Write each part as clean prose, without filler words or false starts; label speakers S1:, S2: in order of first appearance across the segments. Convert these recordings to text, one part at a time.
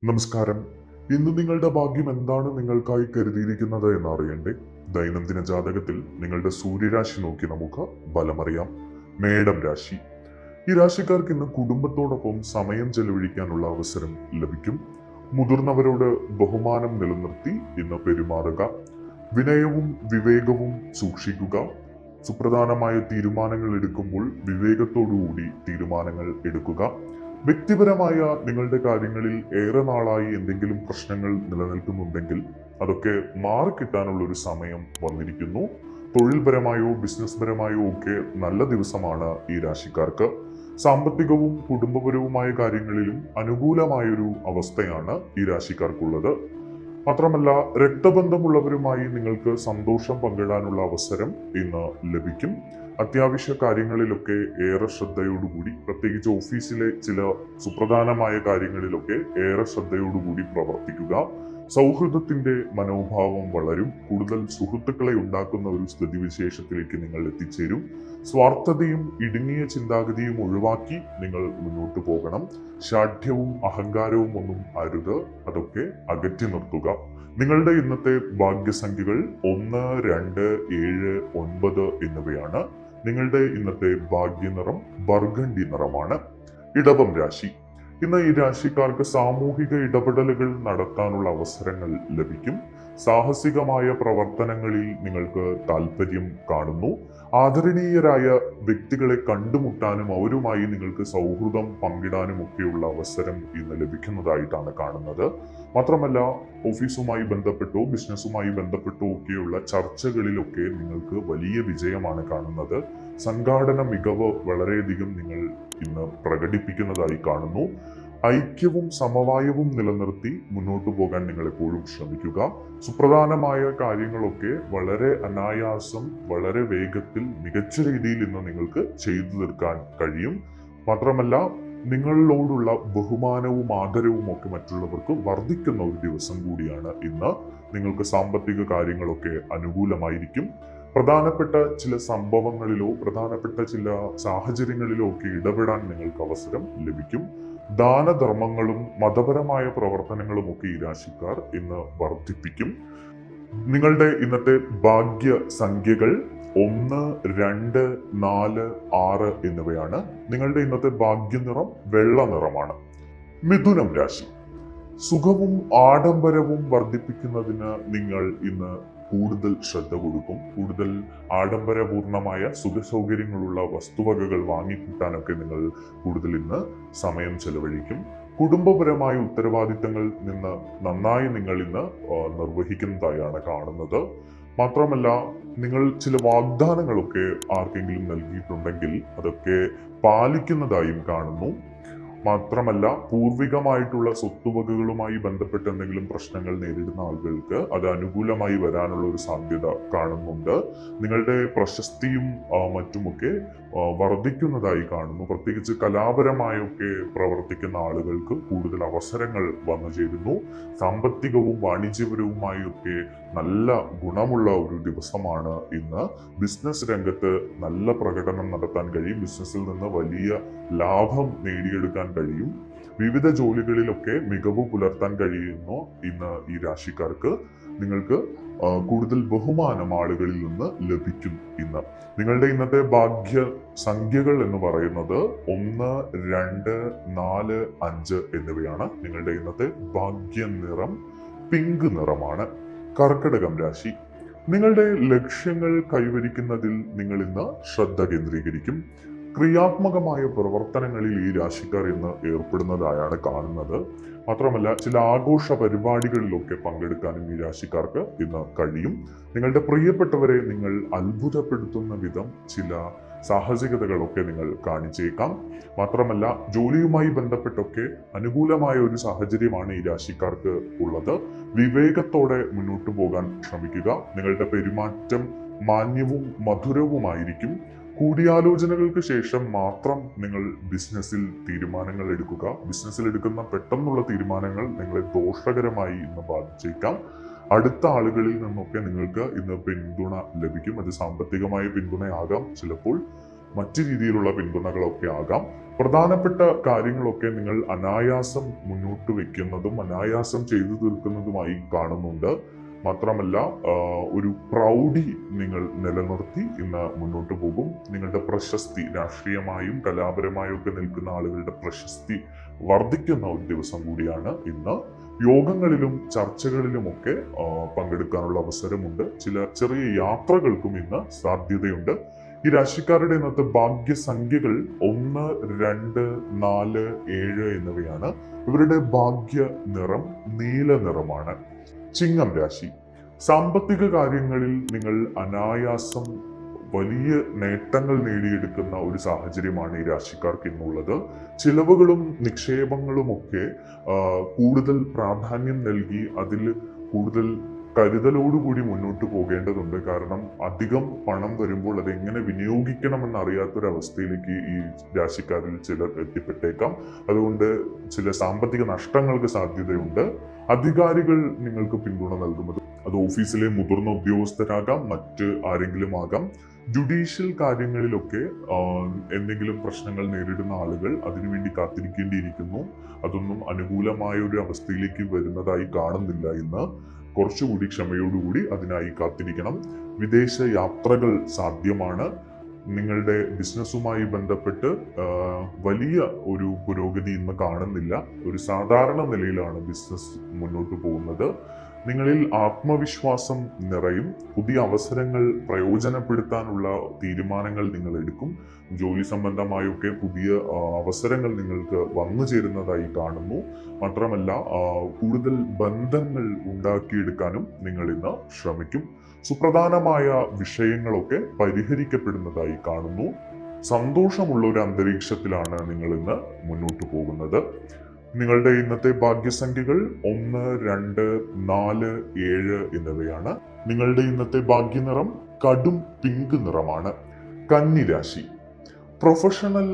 S1: നമസ്കാരം. ഇന്ന് നിങ്ങളുടെ ഭാഗ്യം എന്താണ് നിങ്ങൾക്കായി കരുതിയിരിക്കുന്നത് എന്നറിയണ്ടേ? ദൈനംദിന ജാതകത്തിൽ നിങ്ങളുടെ സൂര്യരാശി നോക്കി നമുക്ക് ബലമറിയാം. മേടം രാശി. ഈ രാശിക്കാർക്ക് ഇന്ന് കുടുംബത്തോടൊപ്പം സമയം ചെലവഴിക്കാനുള്ള അവസരം ലഭിക്കും. മുതിർന്നവരോട് ബഹുമാനം നിലനിർത്തി ഇന്ന് പെരുമാറുക. വിനയവും വിവേകവും സൂക്ഷിക്കുക. സുപ്രധാനമായ തീരുമാനങ്ങൾ എടുക്കുമ്പോൾ വിവേകത്തോടുകൂടി തീരുമാനങ്ങൾ എടുക്കുക. വ്യക്തിപരമായ നിങ്ങളുടെ കാര്യങ്ങളിൽ ഏറെ നാളായി എന്തെങ്കിലും പ്രശ്നങ്ങൾ നിലനിൽക്കുന്നുണ്ടെങ്കിൽ അതൊക്കെ മാറിക്കിട്ടാനുള്ള ഒരു സമയം വന്നിരിക്കുന്നു. തൊഴിൽപരമായോ ബിസിനസ് പരമായോ ഒക്കെ നല്ല ദിവസമാണ് ഈ രാശിക്കാർക്ക്. സാമ്പത്തികവും കുടുംബപരവുമായ കാര്യങ്ങളിലും അനുകൂലമായൊരു അവസ്ഥയാണ് ഈ രാശിക്കാർക്കുള്ളത്. മാത്രമല്ല, രക്തബന്ധമുള്ളവരുമായി നിങ്ങൾക്ക് സന്തോഷം പങ്കിടാനുള്ള അവസരം ഇന്ന് ലഭിക്കും. അത്യാവശ്യ കാര്യങ്ങളിലൊക്കെ ഏറെ ശ്രദ്ധയോടുകൂടി, പ്രത്യേകിച്ച് ഓഫീസിലെ ചില സുപ്രധാനമായ കാര്യങ്ങളിലൊക്കെ ഏറെ ശ്രദ്ധയോടുകൂടി പ്രവർത്തിക്കുക. സൗഹൃദത്തിന്റെ മനോഭാവം വളരും. കൂടുതൽ സുഹൃത്തുക്കളെ ഉണ്ടാക്കുന്ന ഒരു സ്ഥിതിവിശേഷത്തിലേക്ക് നിങ്ങൾ എത്തിച്ചേരും. സ്വാർത്ഥതയും ഇടുങ്ങിയ ചിന്താഗതിയും ഒഴിവാക്കി നിങ്ങൾ മുന്നോട്ട് പോകണം. ശാഠ്യവും അഹങ്കാരവും ഒന്നും അരുത്, അതൊക്കെ അകറ്റി നിർത്തുക. നിങ്ങളുടെ ഇന്നത്തെ ഭാഗ്യസംഖ്യകൾ 1, 2, 7, 9 എന്നിവയാണ്. നിങ്ങളുടെ ഇന്നത്തെ ഭാഗ്യനിറം ബർഗണ്ടി നിറമാണ്. ഇടവം രാശി. ഇന്ന് ഈ രാശിക്കാർക്ക് സാമൂഹിക ഇടപെടലുകൾ നടത്താനുള്ള അവസരങ്ങൾ ലഭിക്കും. സാഹസികമായ പ്രവർത്തനങ്ങളിൽ നിങ്ങൾക്ക് താല്പര്യം കാണുന്നു. ആദരണീയരായ വ്യക്തികളെ കണ്ടുമുട്ടാനും അവരുമായി നിങ്ങൾക്ക് സൗഹൃദം പങ്കിടാനും ഒക്കെയുള്ള അവസരം ഇന്ന് ലഭിക്കുന്നതായിട്ടാണ് കാണുന്നത്. മാത്രമല്ല, ഓഫീസുമായി ബന്ധപ്പെട്ടോ ബിസിനസ്സുമായി ബന്ധപ്പെട്ടോ ഒക്കെയുള്ള ചർച്ചകളിലൊക്കെ നിങ്ങൾക്ക് വലിയ വിജയമാണ് കാണുന്നത്. സംഘാടന മികവ് വളരെയധികം നിങ്ങൾ ഇന്ന് പ്രകടിപ്പിക്കുന്നതായി കാണുന്നു. ഐക്യവും സമവായവും നിലനിർത്തി മുന്നോട്ട് പോകാൻ നിങ്ങൾ എപ്പോഴും ശ്രമിക്കുക. സുപ്രധാനമായ കാര്യങ്ങളൊക്കെ വളരെ അനായാസം, വളരെ വേഗത്തിൽ, മികച്ച രീതിയിൽ ഇന്ന് നിങ്ങൾക്ക് ചെയ്തു തീർക്കാൻ കഴിയും. മാത്രമല്ല, നിങ്ങളോടുള്ള ബഹുമാനവും ആദരവും ഒക്കെ മറ്റുള്ളവർക്ക് വർദ്ധിക്കുന്ന ഒരു ദിവസം കൂടിയാണ് ഇന്ന്. നിങ്ങൾക്ക് സാമ്പത്തിക കാര്യങ്ങളൊക്കെ അനുകൂലമായിരിക്കും. പ്രധാനപ്പെട്ട ചില സംഭവങ്ങളിലോ പ്രധാനപ്പെട്ട ചില സാഹചര്യങ്ങളിലോ ഒക്കെ ഇടപെടാൻ നിങ്ങൾക്ക് അവസരം ലഭിക്കും. ദാനധർമ്മങ്ങളും മതപരമായ പ്രവർത്തനങ്ങളും ഒക്കെ ഈ രാശിക്കാർ ഇന്ന് വർദ്ധിപ്പിക്കും. നിങ്ങളുടെ ഇന്നത്തെ ഭാഗ്യ സംഖ്യകൾ 1, 2, 4, 6 എന്നിവയാണ്. നിങ്ങളുടെ ഇന്നത്തെ ഭാഗ്യനിറം വെള്ള നിറമാണ്. മിഥുനം രാശി. സുഖവും ആഡംബരവും വർദ്ധിപ്പിക്കുന്നതിന് നിങ്ങൾ ഇന്ന് കൂടുതൽ ശ്രദ്ധ കൊടുക്കും. കൂടുതൽ ആഡംബരപൂർണമായ സുഖസൗകര്യങ്ങളുള്ള വസ്തുവകകൾ വാങ്ങിക്കൂട്ടാനൊക്കെ നിങ്ങൾ കൂടുതൽ ഇന്ന് സമയം ചെലവഴിക്കും. കുടുംബപരമായ ഉത്തരവാദിത്തങ്ങൾ നന്നായി നിങ്ങൾ ഇന്ന് നിർവഹിക്കുന്നതായാണ് കാണുന്നത്. മാത്രമല്ല, നിങ്ങൾ ചില വാഗ്ദാനങ്ങളൊക്കെ ആർക്കെങ്കിലും നൽകിയിട്ടുണ്ടെങ്കിൽ അതൊക്കെ പാലിക്കുന്നതായും കാണുന്നു. മാത്രമല്ല, പൂർവികമായിട്ടുള്ള സ്വത്തുവകകളുമായി ബന്ധപ്പെട്ട് എന്തെങ്കിലും പ്രശ്നങ്ങൾ നേരിടുന്ന ആളുകൾക്ക് അത് അനുകൂലമായി വരാനുള്ള ഒരു സാധ്യത കാണുന്നുണ്ട്. നിങ്ങളുടെ പ്രശസ്തിയും മറ്റുമൊക്കെ വർദ്ധിക്കുന്നതായി കാണുന്നു. പ്രത്യേകിച്ച് കലാപരമായൊക്കെ പ്രവർത്തിക്കുന്ന ആളുകൾക്ക് കൂടുതൽ അവസരങ്ങൾ വന്നു ചേരുന്നു. സാമ്പത്തികവും വാണിജ്യപരവുമായൊക്കെ നല്ല ഗുണമുള്ള ഒരു ദിവസമാണ് ഇന്ന്. ബിസിനസ് രംഗത്ത് നല്ല പ്രകടനം നടത്താൻ കഴിയും. ബിസിനസ്സിൽ നിന്ന് വലിയ ലാഭം നേടിയെടുക്കാൻ കഴിയും. വിവിധ ജോലികളിലൊക്കെ മികവ് പുലർത്താൻ കഴിയുന്നു ഇന്ന് ഈ രാശിക്കാർക്ക്. നിങ്ങൾക്ക് കൂടുതൽ ബഹുമാനം ആളുകളിൽ നിന്ന് ലഭിക്കും ഇന്ന്. നിങ്ങളുടെ ഇന്നത്തെ ഭാഗ്യ സംഖ്യകൾ എന്ന് പറയുന്നത് 1, 2, 4, 5 എന്നിവയാണ്. നിങ്ങളുടെ ഇന്നത്തെ ഭാഗ്യ നിറം പിങ്ക് നിറമാണ്. കർക്കിടകം രാശി. നിങ്ങളുടെ ലക്ഷ്യങ്ങൾ കൈവരിക്കുന്നതിൽ നിങ്ങൾ ഇന്ന് ശ്രദ്ധ കേന്ദ്രീകരിക്കും. ക്രിയാത്മകമായ പ്രവർത്തനങ്ങളിൽ ഈ രാശിക്കാർ ഇന്ന് ഏർപ്പെടുന്നതായാണ് കാണുന്നത്. മാത്രമല്ല, ചില ആഘോഷ പരിപാടികളിലൊക്കെ പങ്കെടുക്കാനും ഈ രാശിക്കാർക്ക് ഇന്ന് കഴിയും. നിങ്ങളുടെ പ്രിയപ്പെട്ടവരെ നിങ്ങൾ അത്ഭുതപ്പെടുത്തുന്ന വിധം ചില സാഹസികതകളൊക്കെ നിങ്ങൾ കാണിച്ചേക്കാം. മാത്രമല്ല, ജോലിയുമായി ബന്ധപ്പെട്ടൊക്കെ അനുകൂലമായ ഒരു സാഹചര്യമാണ് ഈ രാശിക്കാർക്ക് ഉള്ളത്. വിവേകത്തോടെ മുന്നോട്ട് പോകാൻ ശ്രമിക്കുക. നിങ്ങളുടെ പെരുമാറ്റം മാന്യവും മധുരവുമായിരിക്കും. കൂടിയാലോചനകൾക്ക് ശേഷം മാത്രം നിങ്ങൾ ബിസിനസ്സിൽ തീരുമാനങ്ങൾ എടുക്കുക. ബിസിനസ്സിൽ എടുക്കുന്ന പെട്ടെന്നുള്ള തീരുമാനങ്ങൾ നിങ്ങളെ ദോഷകരമായി ഇന്ന് ബാധിച്ചേക്കാം. അടുത്ത ആളുകളിൽ നിന്നൊക്കെ നിങ്ങൾക്ക് ഇന്ന് പിന്തുണ ലഭിക്കും. അത് സാമ്പത്തികമായ പിന്തുണയാകാം, ചിലപ്പോൾ മറ്റു രീതിയിലുള്ള പിന്തുണകളൊക്കെ ആകാം. പ്രധാനപ്പെട്ട കാര്യങ്ങളൊക്കെ നിങ്ങൾ അനായാസം മുന്നോട്ട് വെക്കുന്നതും അനായാസം ചെയ്തു തീർക്കുന്നതുമായി കാണുന്നുണ്ട്. മാത്രമല്ല ഒരു പ്രൗഢി നിങ്ങൾ നിലനിർത്തി ഇന്ന് മുന്നോട്ട് പോകും. നിങ്ങളുടെ പ്രശസ്തി രാഷ്ട്രീയമായും കലാപരമായും ഒക്കെ നിൽക്കുന്ന ആളുകളുടെ പ്രശസ്തി വർദ്ധിക്കുന്ന ഒരു ദിവസം കൂടിയാണ് ഇന്ന്. യോഗങ്ങളിലും ചർച്ചകളിലുമൊക്കെ പങ്കെടുക്കാനുള്ള അവസരമുണ്ട്. ചില ചെറിയ യാത്രകൾക്കും ഇന്ന് സാധ്യതയുണ്ട്. ഈ രാശിക്കാരുടെ ഇന്നത്തെ ഭാഗ്യസംഖ്യകൾ 1, 2, 4, 7 എന്നിവയാണ്. ഇവരുടെ ഭാഗ്യ നിറം നീല നിറമാണ്. ചിങ്ങം രാശി. സാമ്പത്തിക കാര്യങ്ങളിൽ നിങ്ങൾ അനായാസം വലിയ നേട്ടങ്ങൾ നേടിയെടുക്കുന്ന ഒരു സാഹചര്യമാണ് ഈ രാശിക്കാർക്ക് ഇന്നുള്ളത്. ചിലവുകളും നിക്ഷേപങ്ങളും ഒക്കെ കൂടുതൽ പ്രാധാന്യം നൽകി അതിൽ കൂടുതൽ കരുതലോടുകൂടി മുന്നോട്ട് പോകേണ്ടതുണ്ട്. കാരണം അധികം പണം വരുമ്പോൾ അത് എങ്ങനെ വിനിയോഗിക്കണമെന്ന് അറിയാത്തൊരവസ്ഥയിലേക്ക് ഈ രാശിക്കാരിൽ ചിലർ എത്തിപ്പെട്ടേക്കാം. അതുകൊണ്ട് ചില സാമ്പത്തിക നഷ്ടങ്ങൾക്ക് സാധ്യതയുണ്ട്. അധികാരികൾ നിങ്ങൾക്ക് പിന്തുണ നൽകുന്നത് അത് ഓഫീസിലെ മുതിർന്ന ഉദ്യോഗസ്ഥരാകാം, മറ്റ് ആരെങ്കിലും ആകാം. ജുഡീഷ്യൽ കാര്യങ്ങളിലൊക്കെ എന്തെങ്കിലും പ്രശ്നങ്ങൾ നേരിടുന്ന ആളുകൾ അതിനുവേണ്ടി കാത്തിരിക്കേണ്ടിയിരിക്കുന്നു. അതൊന്നും അനുകൂലമായ ഒരു അവസ്ഥയിലേക്ക് വരുന്നതായി കാണുന്നില്ല ഇന്ന്. കുറച്ചുകൂടി ക്ഷമയോടുകൂടി അതിനായി കാത്തിരിക്കണം. വിദേശ യാത്രകൾ സാധ്യമാണ്. നിങ്ങളുടെ ബിസിനസ്സുമായി ബന്ധപ്പെട്ട് വലിയ ഒരു പുരോഗതി ഇന്ന് കാണുന്നില്ല. ഒരു സാധാരണ നിലയിലാണ് ബിസിനസ് മുന്നോട്ട് പോകുന്നത്. നിങ്ങളിൽ ആത്മവിശ്വാസം നിറയും. പുതിയ അവസരങ്ങൾ പ്രയോജനപ്പെടുത്താനുള്ള തീരുമാനങ്ങൾ നിങ്ങൾ എടുക്കും. ജോലി സംബന്ധമായൊക്കെ പുതിയ അവസരങ്ങൾ നിങ്ങൾക്ക് വന്നു ചേരുന്നതായി കാണുന്നു. മാത്രമല്ല കൂടുതൽ ബന്ധങ്ങൾ ഉണ്ടാക്കിയെടുക്കാനും നിങ്ങൾ ഇന്ന് ശ്രമിക്കും. സുപ്രധാനമായ വിഷയങ്ങളൊക്കെ പരിഹരിക്കപ്പെടുന്നതായി കാണുന്നു. സന്തോഷമുള്ള ഒരു അന്തരീക്ഷത്തിലാണ് നിങ്ങൾ ഇന്ന് മുന്നോട്ട് പോകുന്നത്. നിങ്ങളുടെ ഇന്നത്തെ ഭാഗ്യസംഖ്യകൾ 1, 2, 4, 7 എന്നിവയാണ്. നിങ്ങളുടെ ഇന്നത്തെ ഭാഗ്യനിറം കടും പിങ്ക് നിറമാണ്. കന്നി രാശി. പ്രൊഫഷണൽ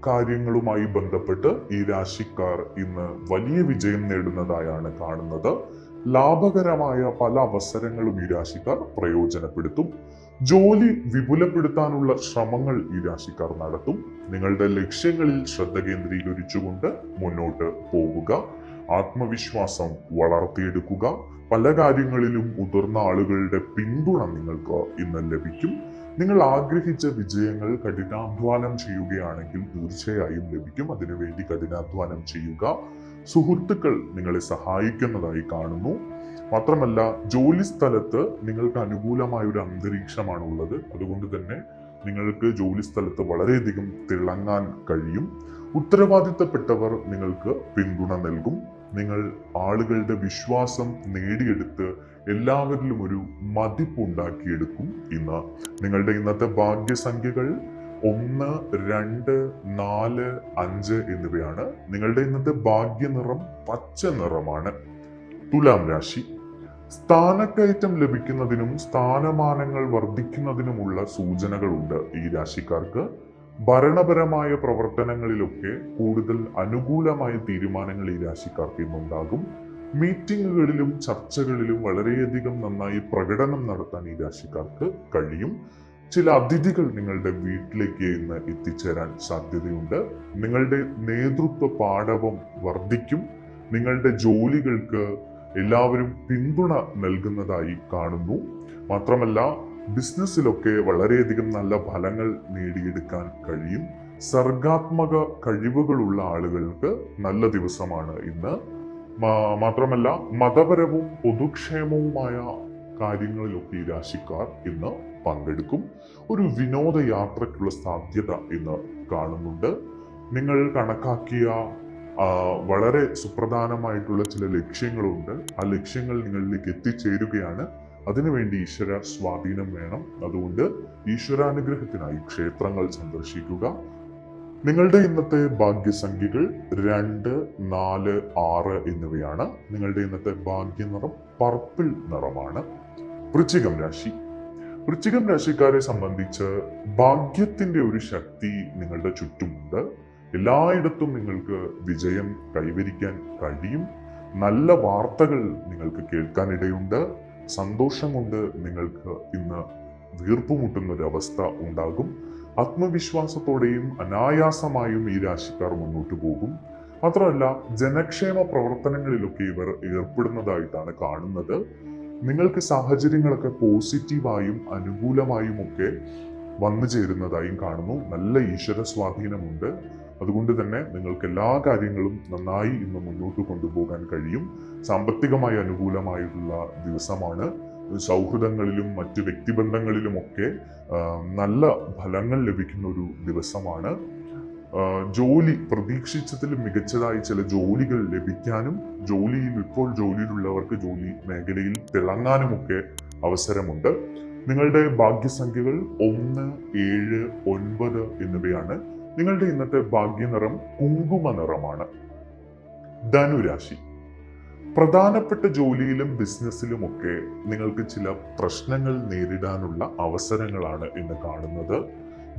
S1: കാര്യങ്ങളുമായി ബന്ധപ്പെട്ട് ഈ രാശിക്കാർ ഇന്ന് വലിയ വിജയം നേടുന്നതായാണ് കാണുന്നത്. ലാഭകരമായ പല അവസരങ്ങളും ഈ രാശിക്കാർ പ്രയോജനപ്പെടുത്തും. ജോലി വിപുലപ്പെടുത്താനുള്ള ശ്രമങ്ങൾ ഈ രാശിക്കാർ നടത്തും. നിങ്ങളുടെ ലക്ഷ്യങ്ങളിൽ ശ്രദ്ധ കേന്ദ്രീകരിച്ചുകൊണ്ട് മുന്നോട്ട് പോവുക. ആത്മവിശ്വാസം വളർത്തിയെടുക്കുക. പല കാര്യങ്ങളിലും മുതിർന്ന ആളുകളുടെ പിന്തുണ നിങ്ങൾക്ക് ഇന്ന് ലഭിക്കും. നിങ്ങൾ ആഗ്രഹിച്ച വിജയങ്ങൾ കഠിനാധ്വാനം ചെയ്യുകയാണെങ്കിൽ തീർച്ചയായും ലഭിക്കും. അതിനുവേണ്ടി കഠിനാധ്വാനം ചെയ്യുക. സുഹൃത്തുക്കൾ നിങ്ങളെ സഹായിക്കുന്നതായി കാണുന്നു. മാത്രമല്ല ജോലി സ്ഥലത്ത് നിങ്ങൾക്ക് അനുകൂലമായ ഒരു അന്തരീക്ഷമാണ് ഉള്ളത്. അതുകൊണ്ട് തന്നെ നിങ്ങൾക്ക് ജോലി സ്ഥലത്ത് വളരെയധികം തിളങ്ങാൻ കഴിയും. ഉത്തരവാദിത്തപ്പെട്ടവർ നിങ്ങൾക്ക് പിന്തുണ നൽകും. നിങ്ങൾ ആളുകളുടെ വിശ്വാസം നേടിയെടുത്ത് എല്ലാവരിലും ഒരു മതിപ്പ് ഉണ്ടാക്കിയെടുക്കും. ഇന്ന് നിങ്ങളുടെ ഇന്നത്തെ ഭാഗ്യസംഖ്യകൾ 1, 2, 4, 5 എന്നിവയാണ്. നിങ്ങളുടെ ഇന്നത്തെ ഭാഗ്യനിറം പച്ച നിറമാണ്. തുലാം രാശി. സ്ഥാനക്കയറ്റം ലഭിക്കുന്നതിനും സ്ഥാനമാനങ്ങൾ വർദ്ധിക്കുന്നതിനുമുള്ള സൂചനകളുണ്ട് ഈ രാശിക്കാർക്ക്. ഭരണപരമായ പ്രവർത്തനങ്ങളിലൊക്കെ കൂടുതൽ അനുകൂലമായ തീരുമാനങ്ങൾ ഈ രാശിക്കാർക്ക് ഇന്നുണ്ടാകും. മീറ്റിങ്ങുകളിലും ചർച്ചകളിലും വളരെയധികം നന്നായി പ്രകടനം നടത്താൻ ഈ രാശിക്കാർക്ക് കഴിയും. ചില അതിഥികൾ നിങ്ങളുടെ വീട്ടിലേക്ക് ഇന്ന് എത്തിച്ചേരാൻ സാധ്യതയുണ്ട്. നിങ്ങളുടെ നേതൃത്വ പാടവം വർദ്ധിക്കും. നിങ്ങളുടെ ജോലികൾക്ക് എല്ലാവരും പിന്തുണ നൽകുന്നതായി കാണുന്നു. മാത്രമല്ല ബിസിനസ്സിലൊക്കെ വളരെയധികം നല്ല ഫലങ്ങൾ നേടിയെടുക്കാൻ കഴിയും. സർഗാത്മക കഴിവുകളുള്ള ആളുകൾക്ക് നല്ല ദിവസമാണ് ഇന്ന്. മാത്രമല്ല മതപരവും പൊതുക്ഷേമവുമായ കാര്യങ്ങളിലൊക്കെ ഈ രാശിക്കാർ ഇന്ന് പങ്കെടുക്കും. ഒരു വിനോദയാത്രയ്ക്കുള്ള സാധ്യത ഇന്ന് കാണുന്നുണ്ട്. നിങ്ങൾ കണക്കാക്കിയ വളരെ സുപ്രധാനമായിട്ടുള്ള ചില ലക്ഷ്യങ്ങളുണ്ട്. ആ ലക്ഷ്യങ്ങൾ നിങ്ങളിലേക്ക് എത്തിച്ചേരുകയാണ്. അതിനുവേണ്ടി ഈശ്വര സ്വാധീനം വേണം. അതുകൊണ്ട് ഈശ്വരാനുഗ്രഹത്തിനായി ക്ഷേത്രങ്ങൾ സന്ദർശിക്കുക. നിങ്ങളുടെ ഇന്നത്തെ ഭാഗ്യസംഖ്യകൾ 2, 4, 6 എന്നിവയാണ്. നിങ്ങളുടെ ഇന്നത്തെ ഭാഗ്യനിറം പർപ്പിൾ നിറമാണ്. വൃശ്ചികം രാശി. വൃശ്ചികം രാശിക്കാരെ സംബന്ധിച്ച് ഭാഗ്യത്തിന്റെ ഒരു ശക്തി നിങ്ങളുടെ ചുറ്റുമുണ്ട്. എല്ലായിടത്തും നിങ്ങൾക്ക് വിജയം കൈവരിക്കാൻ കഴിയും. നല്ല വാർത്തകൾ നിങ്ങൾക്ക് കേൾക്കാനിടയുണ്ട്. സന്തോഷം കൊണ്ട് നിങ്ങൾക്ക് ഇന്ന് വീർപ്പുമുട്ടുന്ന ഒരു അവസ്ഥ ഉണ്ടാകും. ആത്മവിശ്വാസത്തോടെയും അനായാസമായും ഈ രാശിക്കാർ മുന്നോട്ട് പോകും. മാത്രമല്ല, ജനക്ഷേമ പ്രവർത്തനങ്ങളിലൊക്കെ ഇവർ ഏർപ്പെടുന്നതായിട്ടാണ് കാണുന്നത്. നിങ്ങൾക്ക് സാഹചര്യങ്ങളൊക്കെ പോസിറ്റീവായും അനുകൂലമായും ഒക്കെ വന്നു ചേരുന്നതായും കാണുന്നു. നല്ല ഈശ്വര സ്വാധീനമുണ്ട്. അതുകൊണ്ട് തന്നെ നിങ്ങൾക്ക് എല്ലാ കാര്യങ്ങളും നന്നായി ഇന്ന് മുന്നോട്ട് കൊണ്ടുപോകാൻ കഴിയും. സാമ്പത്തികമായി അനുകൂലമായിട്ടുള്ള ദിവസമാണ്. സൗഹൃദങ്ങളിലും മറ്റ് വ്യക്തിബന്ധങ്ങളിലുമൊക്കെ നല്ല ഫലങ്ങൾ ലഭിക്കുന്ന ഒരു ദിവസമാണ്. ജോലി പ്രതീക്ഷിച്ചതിലും മികച്ചതായി ചില ജോലികൾ ലഭിക്കാനും ഇപ്പോൾ ജോലിയിലുള്ളവർക്ക് ജോലി മേഖലയിൽ തിളങ്ങാനുമൊക്കെ അവസരമുണ്ട്. നിങ്ങളുടെ ഭാഗ്യസംഖ്യകൾ 1, 7, 9 എന്നിവയാണ്. നിങ്ങളുടെ ഇന്നത്തെ ഭാഗ്യനിറം കുങ്കുമ നിറമാണ്. ധനുരാശി. പ്രധാനപ്പെട്ട ജോലിയിലും ബിസിനസ്സിലുമൊക്കെ നിങ്ങൾക്ക് ചില പ്രശ്നങ്ങൾ നേരിടാനുള്ള അവസരങ്ങളാണ് ഇന്ന് കാണുന്നത്.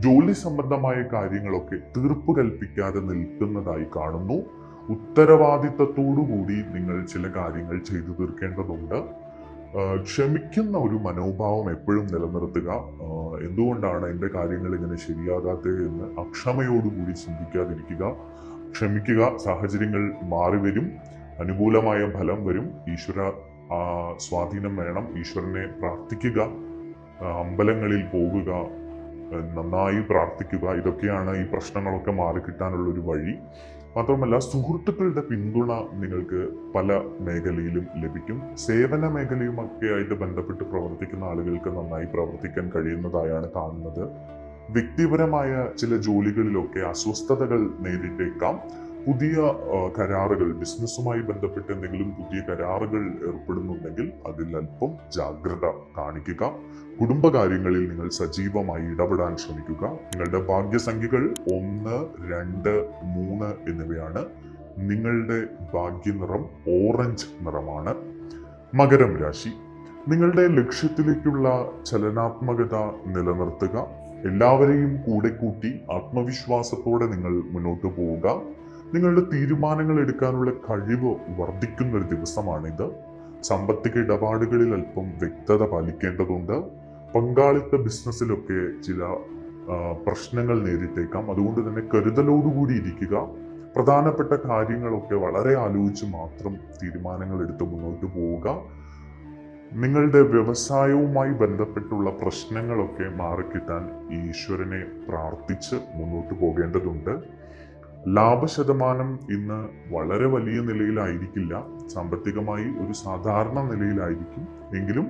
S1: ജോലി സംബന്ധമായ കാര്യങ്ങളൊക്കെ തീർപ്പ് കൽപ്പിക്കാതെ നിൽക്കുന്നതായി കാണുന്നു. ഉത്തരവാദിത്തത്തോടുകൂടി നിങ്ങൾ ചില കാര്യങ്ങൾ ചെയ്തു തീർക്കേണ്ടതുണ്ട്. ക്ഷമിക്കുന്ന ഒരു മനോഭാവം എപ്പോഴും നിലനിർത്തുക. എന്തുകൊണ്ടാണ് എൻ്റെ കാര്യങ്ങൾ ഇങ്ങനെ ശരിയാകാത്തത് എന്ന് അക്ഷമയോടുകൂടി ചിന്തിക്കാതിരിക്കുക. ക്ഷമിക്കുക. സാഹചര്യങ്ങൾ മാറി വരും. അനുകൂലമായ ഫലം വരും. ഈശ്വര സ്വാധീനം വേണം. ഈശ്വരനെ പ്രാർത്ഥിക്കുക. അമ്പലങ്ങളിൽ പോകുക. നന്നായി പ്രാർത്ഥിക്കുക. ഇതൊക്കെയാണ് ഈ പ്രശ്നങ്ങളൊക്കെ മാറിക്കിട്ടാനുള്ള ഒരു വഴി. മാത്രമല്ല, സുഹൃത്തുക്കളുടെ പിന്തുണ നിങ്ങൾക്ക് പല മേഖലയിലും ലഭിക്കും. സേവന മേഖലയുമൊക്കെ ആയിട്ട് ബന്ധപ്പെട്ട് പ്രവർത്തിക്കുന്ന ആളുകൾക്ക് നന്നായി പ്രവർത്തിക്കാൻ കഴിയുന്നതായാണ് കാണുന്നത്. വ്യക്തിപരമായ ചില ജോലികളിലൊക്കെ അസ്വസ്ഥതകൾ നേരിട്ടേക്കാം. പുതിയ കരാറുകൾ, ബിസിനസ്സുമായി ബന്ധപ്പെട്ട് എന്തെങ്കിലും പുതിയ കരാറുകൾ ഏർപ്പെടുന്നുണ്ടെങ്കിൽ അതിൽ അല്പം ജാഗ്രത കാണിക്കുക. കുടുംബകാര്യങ്ങളിൽ നിങ്ങൾ സജീവമായി ഇടപെടാൻ ശ്രമിക്കുക. നിങ്ങളുടെ ഭാഗ്യസംഖ്യകൾ 1, 2, 3 എന്നിവയാണ്. നിങ്ങളുടെ ഭാഗ്യനിറം ഓറഞ്ച് നിറമാണ്. മകരം രാശി. നിങ്ങളുടെ ലക്ഷ്യത്തിലേക്കുള്ള ചലനാത്മകത നിലനിർത്തുക. എല്ലാവരെയും കൂടെ കൂട്ടി ആത്മവിശ്വാസത്തോടെ നിങ്ങൾ മുന്നോട്ട് പോവുക. നിങ്ങളുടെ തീരുമാനങ്ങൾ എടുക്കാനുള്ള കഴിവ് വർദ്ധിക്കുന്ന ഒരു ദിവസമാണിത്. സാമ്പത്തിക ഇടപാടുകളിൽ അല്പം വ്യക്തത പാലിക്കേണ്ടതുണ്ട്. പങ്കാളിത്ത ബിസിനസ്സിലൊക്കെ ചില പ്രശ്നങ്ങൾ നേരിട്ടേക്കാം. അതുകൊണ്ട് തന്നെ കരുതലോടുകൂടി ഇരിക്കുക. പ്രധാനപ്പെട്ട കാര്യങ്ങളൊക്കെ വളരെ ആലോചിച്ച് മാത്രം തീരുമാനങ്ങൾ എടുത്ത് മുന്നോട്ട് പോവുക. നിങ്ങളുടെ വ്യവസായവുമായി ബന്ധപ്പെട്ടുള്ള പ്രശ്നങ്ങളൊക്കെ മാറിക്കിട്ടാൻ ഈശ്വരനെ പ്രാർത്ഥിച്ച് മുന്നോട്ട് പോകേണ്ടതുണ്ട്. ലാഭശതമാനം ഇന്ന് വളരെ വലിയ നിലയിലായിരിക്കില്ല. സാമ്പത്തികമായി ഒരു സാധാരണ നിലയിലായിരിക്കും. എങ്കിലും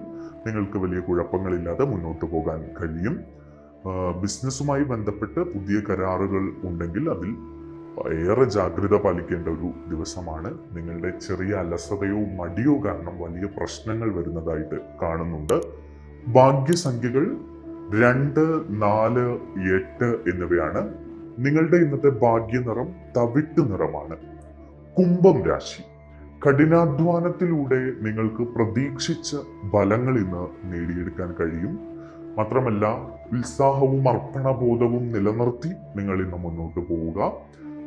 S1: നിങ്ങൾക്ക് വലിയ കുഴപ്പങ്ങളില്ലാതെ മുന്നോട്ട് പോകാൻ കഴിയും. ബിസിനസ്സുമായി ബന്ധപ്പെട്ട് പുതിയ കരാറുകൾ ഉണ്ടെങ്കിൽ അതിൽ ഏറെ ജാഗ്രത പാലിക്കേണ്ട ഒരു ദിവസമാണ്. നിങ്ങളുടെ ചെറിയ അലസതയോ മടിയോ കാരണം വലിയ പ്രശ്നങ്ങൾ വരുന്നതായിട്ട് കാണുന്നുണ്ട്. ഭാഗ്യസംഖ്യകൾ 2, 4, 8 എന്നിവയാണ്. നിങ്ങളുടെ ഇന്നത്തെ ഭാഗ്യനിറം തവിട്ട് നിറമാണ്. കുംഭം രാശി. കഠിനാധ്വാനത്തിലൂടെ നിങ്ങൾക്ക് പ്രതീക്ഷിച്ച ഫലങ്ങൾ ഇന്ന് നേടിയെടുക്കാൻ കഴിയും. മാത്രമല്ല, ഉത്സാഹവും അർപ്പണബോധവും നിലനിർത്തി നിങ്ങൾ ഇന്ന് മുന്നോട്ട് പോവുക.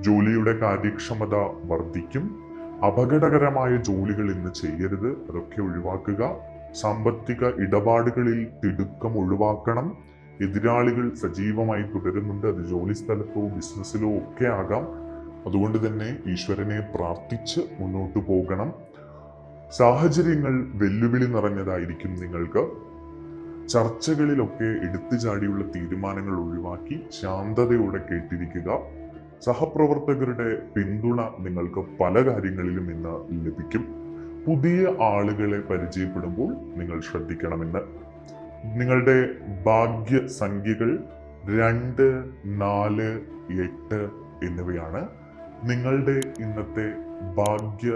S1: ജോലിയുടെ കാര്യക്ഷമത വർദ്ധിക്കും. അപകടകരമായ ജോലികൾ ഇന്ന് ചെയ്യരുത്. അതൊക്കെ ഒഴിവാക്കുക. സാമ്പത്തിക ഇടപാടുകളിൽ തിടുക്കം ഒഴിവാക്കണം. എതിരാളികൾ സജീവമായി തുടരുന്നുണ്ട്. അത് ജോലി സ്ഥലത്തോ ബിസിനസ്സിലോ ഒക്കെ ആകാം. അതുകൊണ്ട് തന്നെ ഈശ്വരനെ പ്രാർത്ഥിച്ച് മുന്നോട്ട് പോകണം. സാഹചര്യങ്ങൾ വെല്ലുവിളി നിറഞ്ഞതായിരിക്കും നിങ്ങൾക്ക്. ചർച്ചകളിലൊക്കെ എടുത്തു ചാടിയുള്ള തീരുമാനങ്ങൾ ഒഴിവാക്കി ശാന്തതയോടെ കേട്ടിരിക്കുക. സഹപ്രവർത്തകരുടെ പിന്തുണ നിങ്ങൾക്ക് പല കാര്യങ്ങളിലും ഇന്ന് ലഭിക്കും. പുതിയ ആളുകളെ പരിചയപ്പെടുമ്പോൾ നിങ്ങൾ ശ്രദ്ധിക്കണമെന്ന്. നിങ്ങളുടെ ഭാഗ്യസംഖ്യകൾ 2, 4, 8 എന്നിവയാണ്. നിങ്ങളുടെ ഇന്നത്തെ ഭാഗ്യ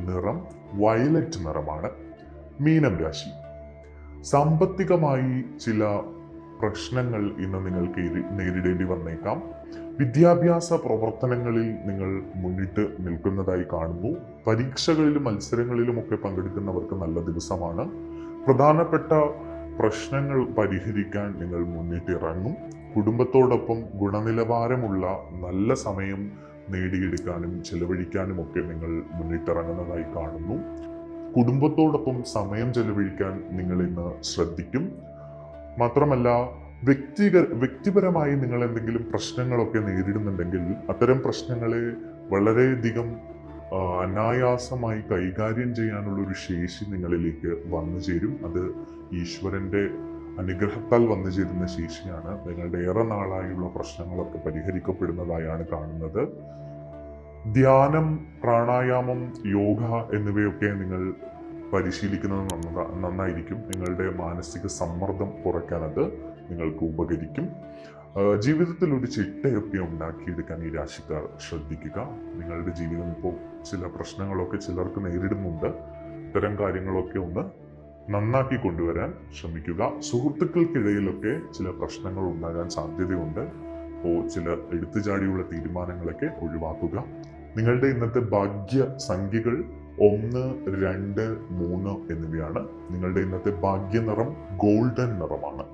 S1: നിറം വയലറ്റ് നിറമാണ്. മീനം രാശി. സാമ്പത്തികമായി ചില പ്രശ്നങ്ങൾ ഇന്ന് നിങ്ങൾക്ക് നേരിടേണ്ടി വന്നേക്കാം. വിദ്യാഭ്യാസ പ്രവർത്തനങ്ങളിൽ നിങ്ങൾ മുന്നിട്ട് നിൽക്കുന്നതായി കാണുന്നു. പരീക്ഷകളിലും മത്സരങ്ങളിലുമൊക്കെ പങ്കെടുക്കുന്നവർക്ക് നല്ല ദിവസമാണ്. പ്രധാനപ്പെട്ട പ്രശ്നങ്ങൾ പരിഹരിക്കാൻ നിങ്ങൾ മുന്നിട്ടിറങ്ങും. കുടുംബത്തോടൊപ്പം ഗുണനിലവാരമുള്ള നല്ല സമയം നേടിയെടുക്കാനും ചെലവഴിക്കാനും ഒക്കെ നിങ്ങൾ മുന്നിട്ടിറങ്ങുന്നതായി കാണുന്നു. കുടുംബത്തോടൊപ്പം സമയം ചെലവഴിക്കാൻ നിങ്ങൾ ഇന്ന് ശ്രദ്ധിക്കും. മാത്രമല്ല, വ്യക്തിപരമായി നിങ്ങൾ എന്തെങ്കിലും പ്രശ്നങ്ങളൊക്കെ നേരിടുന്നുണ്ടെങ്കിൽ അത്തരം പ്രശ്നങ്ങളെ വളരെയധികം അനായാസമായി കൈകാര്യം ചെയ്യാനുള്ള ഒരു ശേഷി നിങ്ങളിലേക്ക് വന്നു ചേരും. അത് ഈശ്വരന്റെ അനുഗ്രഹത്താൽ വന്നു ചേരുന്ന ശേഷിയാണ്. നിങ്ങളുടെ ഏറെ നാളായുള്ള പ്രശ്നങ്ങളൊക്കെ പരിഹരിക്കപ്പെടുന്നതായാണ് കാണുന്നത്. ധ്യാനം, പ്രാണായാമം, യോഗ എന്നിവയൊക്കെ നിങ്ങൾ പരിശീലിക്കുന്നത് നന്നായിരിക്കും. നിങ്ങളുടെ മാനസിക സമ്മർദ്ദം കുറയ്ക്കാൻ അത് നിങ്ങൾക്ക് ഉപകരിക്കും. ജീവിതത്തിൽ ഒരു ചിട്ടയൊക്കെ ഉണ്ടാക്കിയെടുക്കാൻ ഈ രാശിക്കാർ ശ്രദ്ധിക്കുക. നിങ്ങളുടെ ജീവിതം ഇപ്പോൾ ചില പ്രശ്നങ്ങളൊക്കെ ചിലർക്ക് നേരിടുന്നുണ്ട്. ഇത്തരം കാര്യങ്ങളൊക്കെ ഒന്ന് നന്നാക്കി കൊണ്ടുവരാൻ ശ്രമിക്കുക. സുഹൃത്തുക്കൾക്കിടയിലൊക്കെ ചില പ്രശ്നങ്ങൾ ഉണ്ടാകാൻ സാധ്യതയുണ്ട്. അപ്പോൾ ചില എടുത്തുചാടിയുള്ള തീരുമാനങ്ങളൊക്കെ ഒഴിവാക്കുക. നിങ്ങളുടെ ഇന്നത്തെ ഭാഗ്യ സംഖ്യകൾ 1, 2, 3 എന്നിവയാണ്. നിങ്ങളുടെ ഇന്നത്തെ ഭാഗ്യ നിറം ഗോൾഡൻ നിറമാണ്.